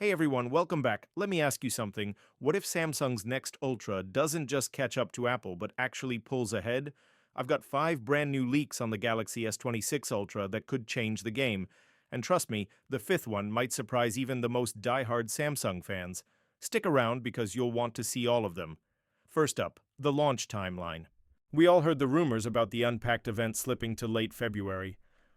Hey everyone, welcome back. Let me ask you something. What if Samsung's next Ultra doesn't just catch up to Apple, but actually pulls ahead? I've got 5 brand new leaks on the Galaxy S26 Ultra that could change the game. And trust me, the fifth one might surprise even the most die-hard Samsung fans. Stick around because you'll want to see all of them. First up, the launch timeline. We all heard the rumors about the Unpacked event slipping to late February.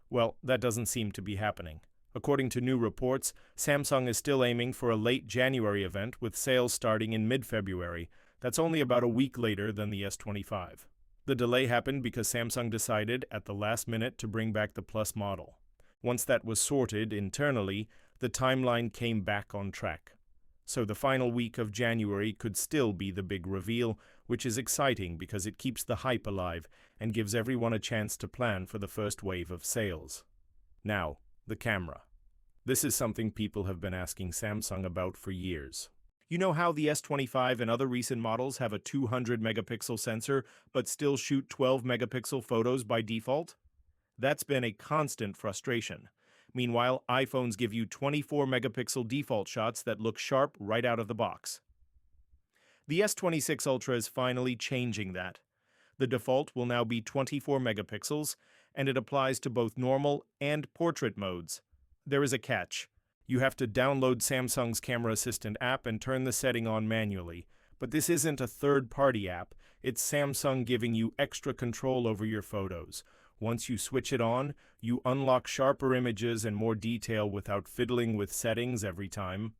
Well, that doesn't seem to be happening. According to new reports, Samsung is still aiming for a late January event with sales starting in mid-February. That's only about a week later than the S25. The delay happened because Samsung decided at the last minute to bring back the Plus model. Once that was sorted internally, the timeline came back on track. So the final week of January could still be the big reveal, which is exciting because it keeps the hype alive and gives everyone a chance to plan for the first wave of sales. Now, the camera. This is something people have been asking Samsung about for years. You know how the S25 and other recent models have a 200 megapixel sensor but still shoot 12 megapixel photos by default? That's been a constant frustration. Meanwhile, iPhones give you 24 megapixel default shots that look sharp right out of the box. The S26 Ultra is finally changing that. The default will now be 24 megapixels, and it applies to both normal and portrait modes. There is a catch. You have to download Samsung's Camera Assistant app and turn the setting on manually. But this isn't a third-party app. It's Samsung giving you extra control over your photos. Once you switch it on, you unlock sharper images and more detail without fiddling with settings every time.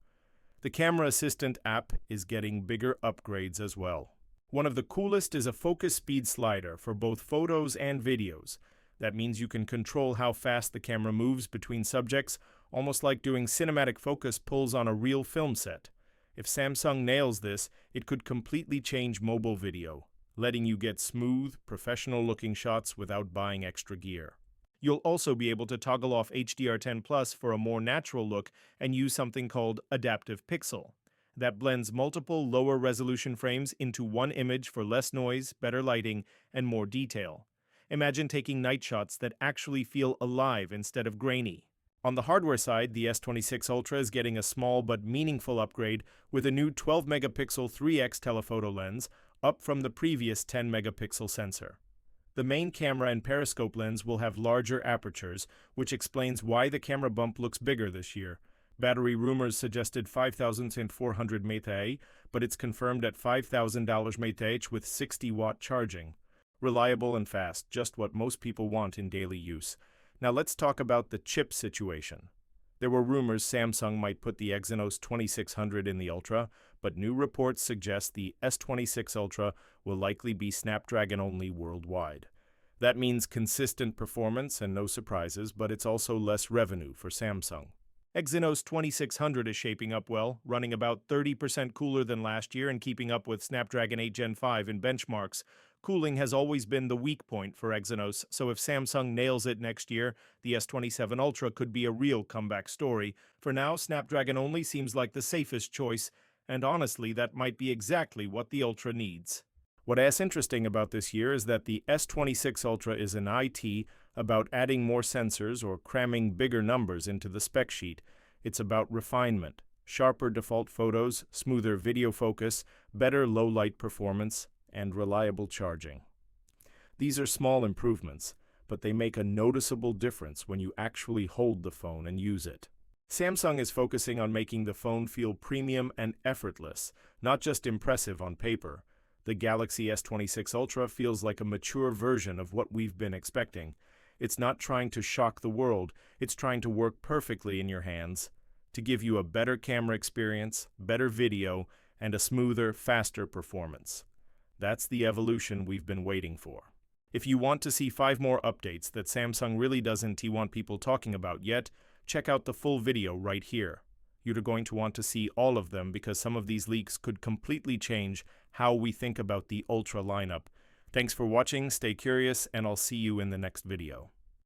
The Camera Assistant app is getting bigger upgrades as well. One of the coolest is a focus speed slider for both photos and videos. That means you can control how fast the camera moves between subjects, almost like doing cinematic focus pulls on a real film set. If Samsung nails this, it could completely change mobile video, letting you get smooth, professional-looking shots without buying extra gear. You'll also be able to toggle off HDR10 Plus for a more natural look and use something called Adaptive Pixel. That blends multiple lower-resolution frames into one image for less noise, better lighting, and more detail. Imagine taking night shots that actually feel alive instead of grainy. On the hardware side, the S26 Ultra is getting a small but meaningful upgrade with a new 12-megapixel 3x telephoto lens, up from the previous 10-megapixel sensor. The main camera and periscope lens will have larger apertures, which explains why the camera bump looks bigger this year. Battery rumors suggested 5,400 mAh, but it's confirmed at $5,000 mAh with 60-watt charging. Reliable and fast, just what most people want in daily use. Now let's talk about the chip situation. There were rumors Samsung might put the Exynos 2600 in the Ultra, but new reports suggest the S26 Ultra will likely be Snapdragon-only worldwide. That means consistent performance and no surprises, but it's also less revenue for Samsung. Exynos 2600 is shaping up well, running about 30% cooler than last year and keeping up with Snapdragon 8 Gen 5 in benchmarks. Cooling has always been the weak point for Exynos, so if Samsung nails it next year, the S27 Ultra could be a real comeback story. For now, Snapdragon only seems like the safest choice, and honestly, that might be exactly what the Ultra needs. What's interesting about this year is that the S26 Ultra is an IT about adding more sensors or cramming bigger numbers into the spec sheet. It's about refinement, sharper default photos, smoother video focus, better low-light performance, and reliable charging. These are small improvements, but they make a noticeable difference when you actually hold the phone and use it. Samsung is focusing on making the phone feel premium and effortless, not just impressive on paper. The Galaxy S26 Ultra feels like a mature version of what we've been expecting. It's not trying to shock the world, it's trying to work perfectly in your hands, to give you a better camera experience, better video, and a smoother, faster performance. That's the evolution we've been waiting for. If you want to see 5 more updates that Samsung really doesn't want people talking about yet, check out the full video right here. You're going to want to see all of them because some of these leaks could completely change how we think about the Ultra lineup. Thanks for watching, stay curious, and I'll see you in the next video.